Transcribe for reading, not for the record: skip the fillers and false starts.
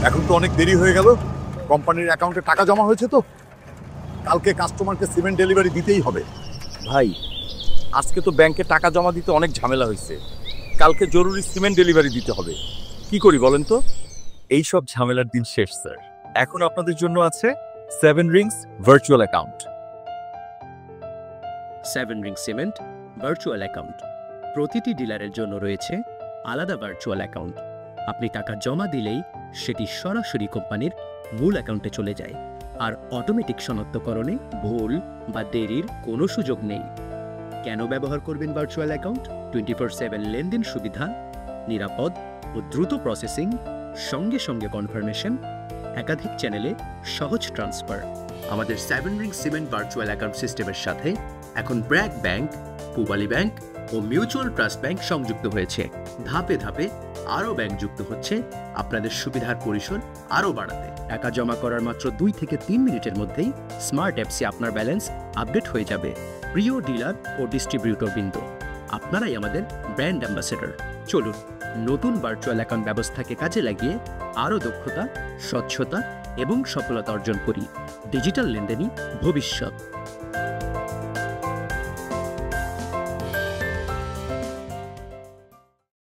এখন তো অনেক দেরি হয়ে গেল। কোম্পানির অ্যাকাউন্টে টাকা জমা হয়েছে তো, কালকে কাস্টমারকে সিমেন্ট ডেলিভারি দিতেই হবে। ভাই, আজকে তো ব্যাংকে টাকা জমা দিতে অনেক ঝামেলা হয়েছে, কালকে জরুরি সিমেন্ট ডেলিভারি দিতে হবে। কি করি বলেন তো? এই সব ঝামেলার দিন শেষ স্যার। এখন আপনাদের জন্য আছে 7 Rings virtual account. 7 ring cement virtual account. প্রতিটি ডিলারের জন্য রয়েছে আলাদা ভার্চুয়াল অ্যাকাউন্ট। আপনি টাকা জমা দিলেই সেটি সরাসরি কোম্পানির মূল অ্যাকাউন্টে চলে যায়, আর অটোমেটিক শনাক্তকরণে ভুল বা দেরির কোনো সুযোগ নেই। কেন ব্যবহার করবেন ভার্চুয়াল অ্যাকাউন্ট? 24/7 লেনদেন সুবিধা, নিরাপদ ও দ্রুত প্রসেসিং, সঙ্গে সঙ্গে কনফার্মেশন, একাধিক চ্যানেলে সহজ ট্রান্সফার। আমাদের 7 রিং সিমেন্ট ভার্চুয়াল অ্যাকাউন্ট সিস্টেমের সাথে এখন ব্র্যাক ব্যাংক, পূবালী ব্যাংক ও মিউচুয়াল ট্রাস্ট ব্যাংক সংযুক্ত হয়েছে। ধাপে ধাপে আরও ব্যাংক যুক্ত হচ্ছে, আপনাদের সুবিধার পরিসর আরও বাড়াতে। টাকা জমা করার মাত্র 2 থেকে 3 মিনিটের মধ্যেই স্মার্ট অ্যাপসে আপনার ব্যালেন্স আপডেট হয়ে যাবে। প্রিয় ডিলার ও ডিস্ট্রিবিউটর বৃন্দ, আপনারাই আমাদের ব্র্যান্ড অ্যাম্বাসেডর। চলুন নতুন ভার্চুয়াল অ্যাকাউন্ট ব্যবস্থাকে কাজে লাগিয়ে আরও দক্ষতা, স্বচ্ছতা এবং সফলতা অর্জন করি। ডিজিটাল লেনদেনই ভবিষ্যৎ।